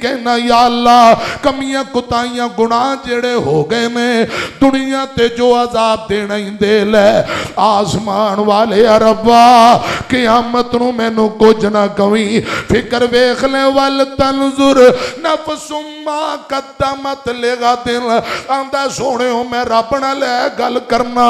کہنا یا اللہ کمیاں کتائیاں گناہ جڑے ہو گئے نے دنیا تے جو عذاب دینا ہی دے لے آسمان والے ربا قیامت نو مینوں کچھ نہ کمی فکر ویکھ لے ول تنظر نفس ما قدمت لغد آندا سونے ہو میں رب نہ لے گل کرنا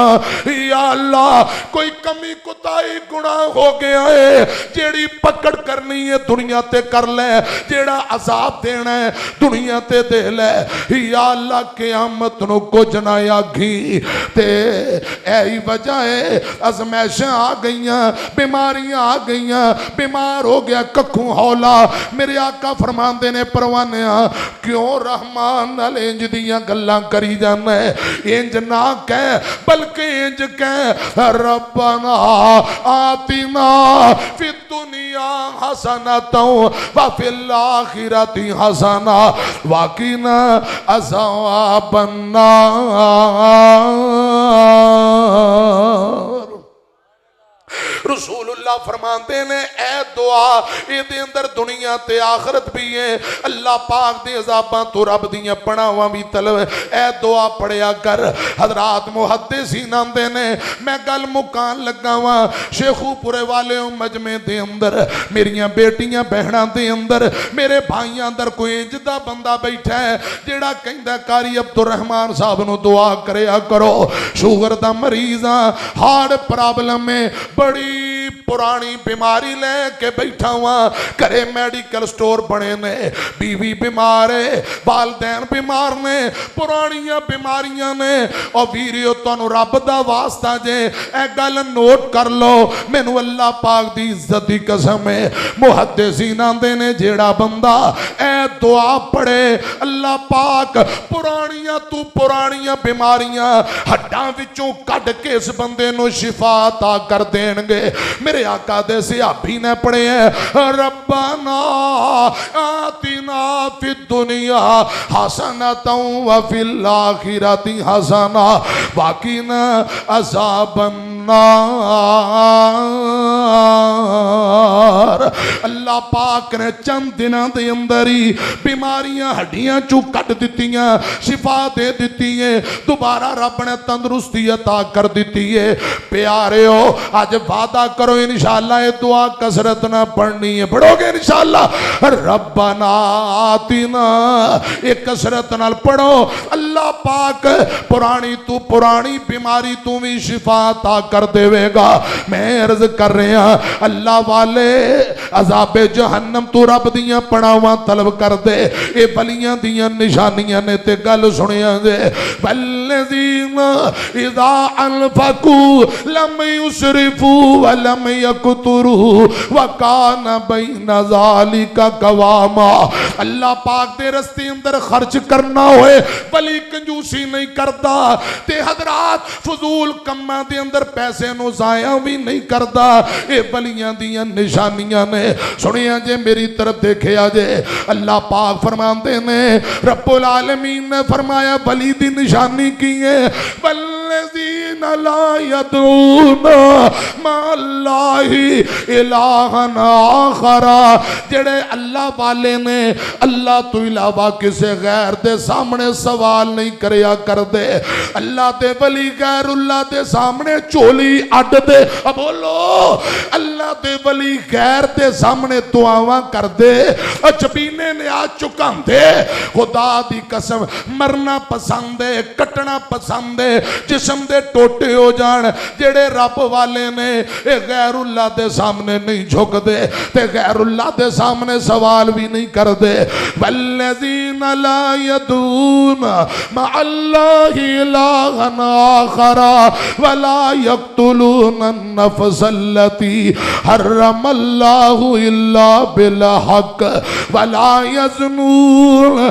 یا اللہ کوئی کمی کتائی گناہ ہو گیا ہے جیڑی پکڑ کرنی ہے دنیا تے کر لے جیڑا عذاب دینا ہے دنیا تے دے لے یا اللہ قیامت نو کچھ نہ آگھی تے ایہی وجہ ہے ازمائشیں آ گئیاں بیماریاں آ گئیاں بیمار ہو گیا ککھوں ہولا میرے آقا فرماندے نے پروانیاں کیوں رحمان نال انج دیاں گلاں کری جانا ہے انج نہ کہہ بلکہ انج کہہ ربنا آتنا فی الدنیا حسنۃ وفی الآخرۃ حسنۃ وقنا عذاب النار رسول اللہ فرماندے نے اے دعا یہ دے اندر دنیا تے آخرت بھی ہے اللہ پاک دے عذاباں تو رب دیاں پناواں بھی طلب اے دعا پڑھیا کر حضرات محدثین آندے نے میں گل مکان لگا ہاں شیخو پورے والے مجمع دے اندر میریاں بیٹیاں بہناں دے اندر میرے بھائیاں اندر کوئی انجدہ بندہ بیٹھا ہے جیڑا کہندا قاری عبدالرحمان صاحب نو دعا کریا کرو شوگر دا مریضاں ہارٹ پرابلم میں بڑی پرانی بیماری لے کے بیٹھا ہوا کرے میڈیکل سٹور بنے نے بیوی بیمار ہے والدین بیمار نے پرانیاں بیماریاں نے اور ویریو تانوں رب دا واسطہ جے اے گل نوٹ کر لو مینوں اللہ پاک دی عزت دی قسم ہے محدثین آندے نے جیڑا بندہ اے دعا پڑھے اللہ پاک پرانیاں تو پرانیاں بیماریاں ہڈاں وچوں کڈ کے اس بندے نو شفا عطا کر دین گے میرے آقا دے صحابی نے پڑھے ہیں ربنا آتنا فی الدنیا حسنۃ وفی الآخرۃ حسنۃ وقنا عذاب النار اللہ پاک نے چند دنوں دے اندر ہی بیماریاں ہڈیاں چو کٹ دیتیاں شفا دے دیتی ہے دوبارہ رب نے تندرستی عطا کر دیتی ہے پیارے ہو آج وعدہ کرو انشاءاللہ یہ دعا کثرت نہ پڑھنی ہے پڑھو گے انشاءاللہ ربنا آتنا ایک کثرت نہ پڑھو اللہ پاک پرانی تو پرانی بیماری تو بھی شفا عطا کر دے گا میں عرض کر رہے ہیں اللہ والے عذاب جہنم تو رب دیاں پناواں طلب کر دے اے بلیاں دیاں نشانیاں نے تے گل سنیاں دے والذین اذا انفقوا لم يسرفوا ولم يقتروا وكان بين ذلك قواما اللہ پاک دے رستے اندر خرچ کرنا ہوئے بلی کنجوسی نہیں کرتا تے حضرات فضول کماں دے اندر پیسے نو ضائع بھی نہیں کرتا اے بلیاں دیاں نشانیاں نے سنیاں جے میری طرف دیکھے آجے اللہ پاک فرماندے نے رب العالمین نے فرمایا بلی دی نشانی کی ہے والذین لا یدعون ما اللہ الہا آخر جڑے اللہ والے نے اللہ تو علاوہ کسے غیر دے سامنے سوال نہیں کریا کر دے اللہ دے ولی غیر اللہ دے سامنے چولی اڈ دے بولو اللہ دے ولی غیر دے سامنے دعاواں کر دے چپینے نے آ چکاں دے خدا دی قسم مرنا پسند ہے کٹنا پسند ہے جسم دے ٹوٹے ہو جان جڑے رب والے نے اے غیر اللہ دے سامنے نہیں جھک دے تے غیر اللہ دے سامنے سوال بھی نہیں کر دے والذین لا یدعون مع اللہ الہا آخر ولا یقتلون النفس التي حرم اللہ الا بالحق ولا یزنون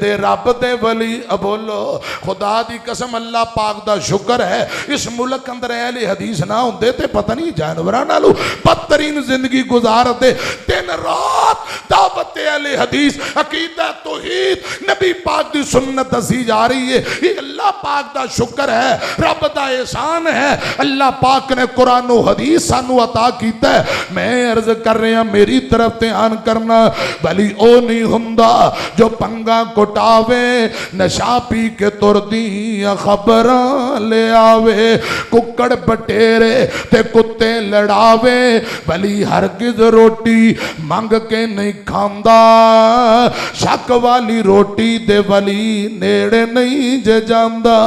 دے رب دے ولی بولو خدا دی قسم اللہ پاک دا شکر ہے اس ملک اندر اہل حدیث نہ ہوندے تے پتہ نہیں جانوراں نالوں بدترین زندگی گزارتے دن رات دعوت اہل حدیث عقیدہ توحید نبی پاک دی سنت دسی جا رہی ہے یہ اللہ پاک دا شکر ہے رب دا احسان ہے اللہ پاک نے قرآن و حدیث سانو عطا کیتا ہے میں عرض کر رہے ہیں میری طرف دھیان کرنا بلی او نہیں ہوندا جو پنگا کٹاوے نشا پی کے تر دیاں خبراں لے آوے ککڑ بٹیرے تے کتے لڑاوے بلی ہرگز روٹی منگ کے نہیں کھاندا شک والی روٹی دے ولی نیڑے نہیں جے جاندا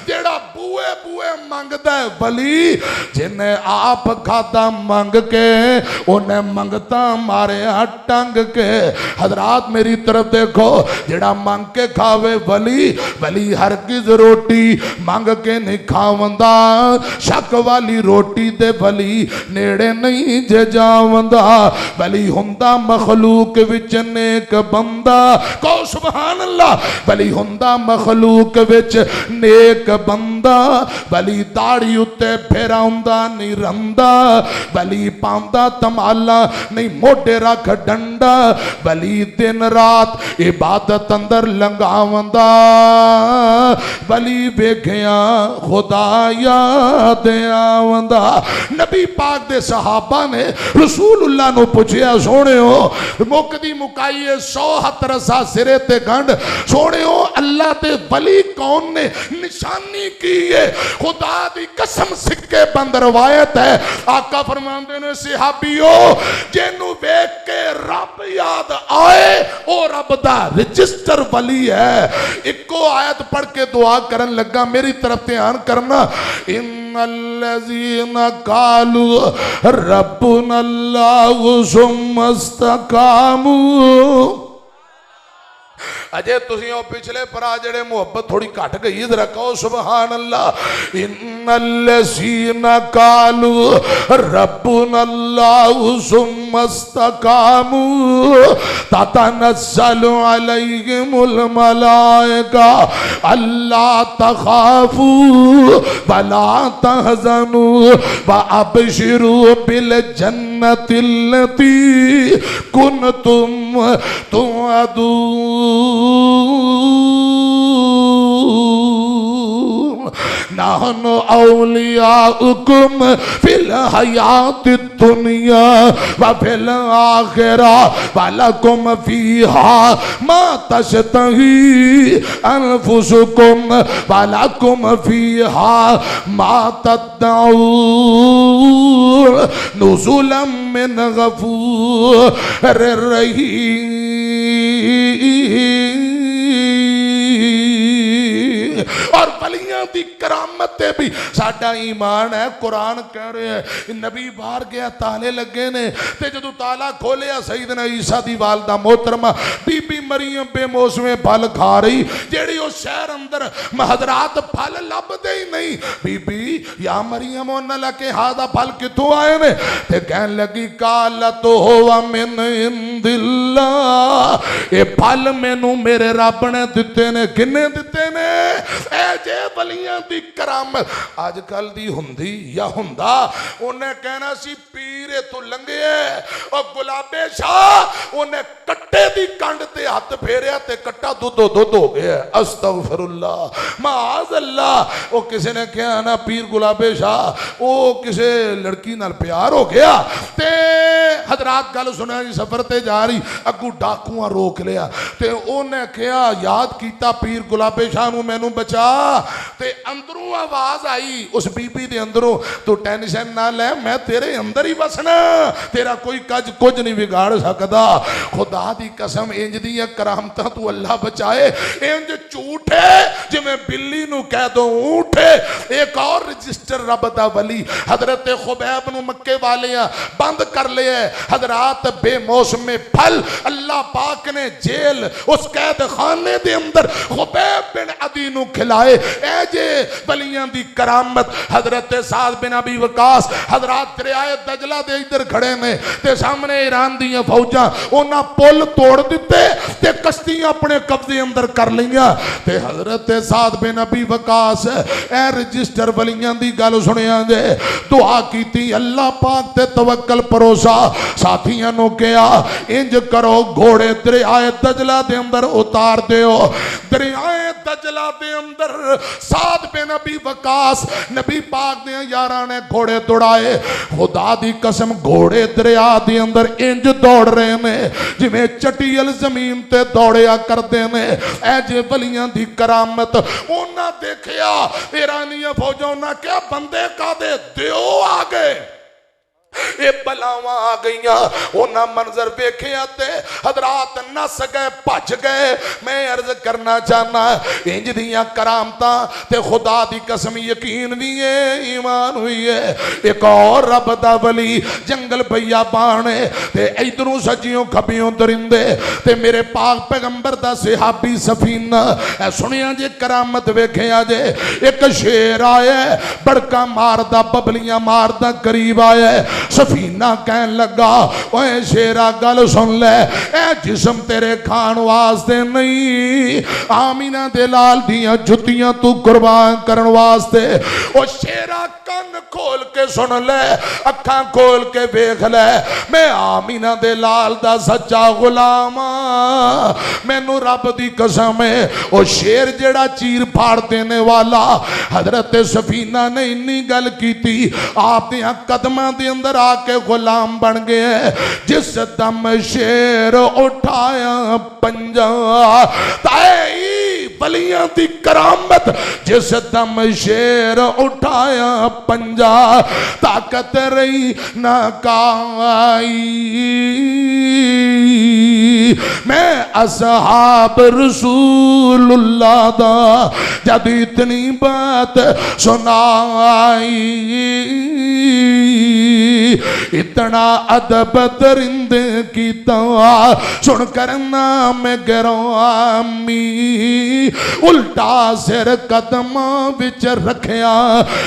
جیڑا بوئے بوئے منگدا ہے ولی جنہیں آپ کھاتا منگ کے انہیں منگتا مارے ٹنگ کے حضرات میری طرف دیکھو جڑا منگ کے کھاوے ولی ہرگز روٹی منگ کے نہیں کھاوندا شک والی روٹی دے ولی نیڑے نہیں جے جاوندا ولی ہوندا مخلوق وچ نیک بندہ کو سبحان اللہ ولی ہوندا مخلوق وچ نیک بندہ ولی داڑھی اتے پھیراوندا نہیں رندا ولی پاوندا تمالا نہیں موڈے رکھ ڈنڈا ولی دن رات عبادت اندر لنگاوندا ولی ویکھیاں خدا یاد آوندا نبی پاک دے صحابہ نے رسول اللہ نو پوچھیا سونے ہو مکدی مکائیے 100 ہتھ رسا سرے تے گنڈ سونے ہو اللہ دے ولی کون نے نشانی کی ہے خدا دی قسم سکے بند روایت ہے آقا فرماندے نے صحابیو جنوں ویکھ کے رب یاد آئے او رب دا رجسٹر ولی ہے ایکو آیت پڑھ کے دعا کرن لگا میری طرف دھیان کرنا ان الذین قالوا ربنا اللہ ثم استقاموا اجے تسیوں پچھلے پرا جڑے محبت تھوڑی کٹ گئی ذرا کہو سبحان اللہ ان الذین قالوا ربنا اللہ ثم استقاموا تتنزل علیہم الملائکہ الا تخافوا ولا تحزنوا وابشروا بالجنۃ التي کنتم توعدون نحن اولیاؤکم فی الحیات الدنیا وفی الاخرہ ولکم فیہا ما تشتہی انفسکم ولکم فیہا ما تدعون نزلا من غفور رحیم اور ولیاں دی کرامت بھی ساڈا ایمان ہے قرآن کہہ رہے ہیں نبی باہر گیا تالے لگے نے تے جدو تالا کھولیا سیدنا عیسیٰ دی والدہ محترمہ بی بی مریم بے موسمیں پھل کھا رہی جیڑی اس شہر اندر حضرات پھل لب دے ہی نہیں بی بی یا مریم انہ لکے ہادہ پھل کتوں آئے نے تے کہن لگی کالتو ہوا من عند اللہ اے پھل مینوں میرے رب نے دتے نے کنے دتے نے اے جے ولیاں دی کرامت آج کل دی ہندی یا ہندا انہیں کہنا سی پیرے تو لنگے اور گلابے شاہ انہیں کٹے دی کانڈ تے ہاتھ پھیریا تے کٹا دو ہو گیا استغفر اللہ معاذ اللہ وہ کسی نے کہا نا پیر گلابے شاہ وہ کسی لڑکی نال پیار ہو گیا تے حضرات گل سنیا جی سفر تے جا رہی اگو ڈاکوਆਂ روک لیا تے انہیں کہا یاد کیتا پیر گلابے شاہ نو میں نو بچا تے اندروں آواز آئی اس بی بی دے اندروں تو ٹینشن نہ لے میں تیرے اندر ہی بسنا تیرا کوئی کچھ نہیں بگاڑ سکدا خدا دی قسم انج دی کرامتاں تو اللہ بچائے انج جھوٹ ہے جو میں بلی نو کہہ دوں اونٹ ہے ایک اور رجسٹر رب دا ولی حضرت خبیب نو مکے والیاں بند کر لے حضرات بے موسم میں پھل اللہ پاک نے جیل اس قید خانے دے اندر خبیب بن عدی نو کھلائے اے جے ولیاں دی کرامت حضرت سعد بن ابی وقاص حضرات دریائے دجلہ دے ادھر کھڑے نے تے سامنے ایران دیاں فوجاں انہاں پل توڑ دیتے تے کشتیاں اپنے قبضے اندر کر لیا تے حضرت سعد بن ابی وقاص اے رجسٹر ولیاں دی گل سنیا جے دعا کیتی اللہ پاک تے توکل پروسا ساتھیاں نو کیا انج کرو گھوڑے دریائے دجلہ دے اندر اتار دیو دریائے دجلہ دے اندر سعد بن ابی وقاص نبی پاک دے یاراں نے گھوڑے دوڑائے خدا دی قسم گھوڑے دریا دے اندر انج دوڑ رہے ہیں جویں چٹیل زمین تے دوڑیا کردے نے اے جے ولیاں دی کرامت انہاں دیکھیا ایرانیاں فوجوں نے کیا بندے کا دے دیو آگے اے بلاواں آ گئیاں انہاں منظر دیکھے آتے حضرات نس گئے پچ گئے میں عرض کرنا چاہنا انج دیاں کرامتاں تے خدا دی قسم یقین بھی ہے ایمان ہوئی ہے ایک اور رب دا ولی جنگل بھیا بانے تے ادھروں سجیوں کھبیوں درندے تے میرے پاک پیغمبر دا صحابی سفینہ اے سنیا جے کرامت ویکھے آجے ایک شیر آئے بڑکا ماردہ ببلیاں ماردہ قریب آئے سفینہ کہن لگا اوے شیرہ گل سن لے اے جسم تیرے کھان واسطے نہیں آمینہ دے لال دیاں جتیاں تو قربان کرن واسطے او شیرہ کن کھول کے سن لے اکھاں کھول کے بیخ لے میں آمینہ دے لال دا سچا غلاما میں نو رب دی قسم ہے او شیر جڑا چیر پھاڑ دینے والا حضرت سفینہ نے انی گل کی تھی آپ دیاں قدمہ دے اندر آکے غلام بن گئے جس دم شیر اٹھایا پنجا تائی ولیاں دی کرامت جس دم شیر اٹھایا پنجا طاقت رہی نہ کائی میں اصحاب رسول اللہ دا جب اتنی بات سنائی اتنا ادب درند کیتا سن کر نام گرامی الٹا سر قدم وچ رکھیا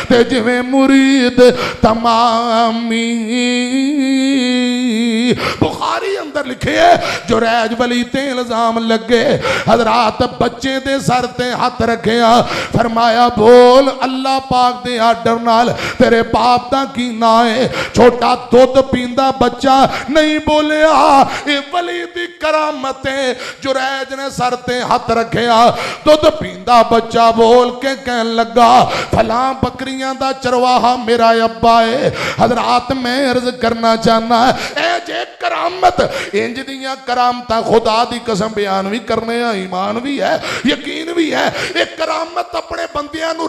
تے جویں مرید تمامی بخاری اندر لکھے جو ریج ولی تے الزام لگے حضرات بچے دے سر تے ہاتھ رکھیا فرمایا بول اللہ پاک دے آرڈر نال تیرے باپ دا کی نائے چھوٹا دودھ پیندہ بچہ نہیں بولیا اے ولی دی کرامتیں جو ریج نے سر تے ہاتھ رکھیا دودھ پیندہ بچہ بول کے کہن لگا پھلاں بکریاں دا چرواہا میرا ابا ہے حضرات میں عرض کرنا چاہنا اے جے کرامت انج دیاں کرامتاں خدا دی قسم بیان بھی کرنے ہیں ایمان بھی ہے یقین بھی ہے ایک کرامت اپنے بندیاں نو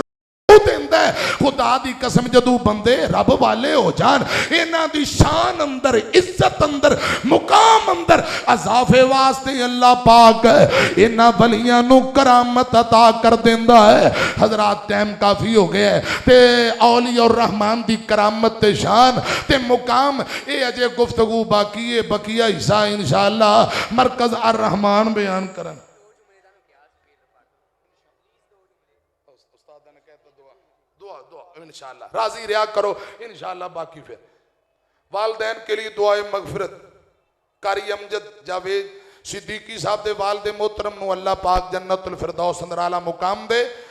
دیندہ ہے خدا دی قسم جدو بندے رب والے ہو جان انہاں دی شان اندر عزت اندر مقام اندر اضافے واسطے اللہ پاک انہاں ولیاں نو کرامت عطا کر دیندہ ہے حضرات ٹائم کافی ہو گیا ہے تے اولیاء الرحمن دی کرامت تے شان تے مقام اے اجے گفتگو باقی ہے بقیہ حصہ انشاءاللہ مرکز الرحمن بیان کرن انشاءاللہ راضی رہا کرو انشاءاللہ باقی پھر والدین کے لیے دعائے مغفرت قاری امجد جاوید صدیقی صاحب دے والد محترم نو اللہ پاک جنت الفردوس اندر اعلیٰ مقام دے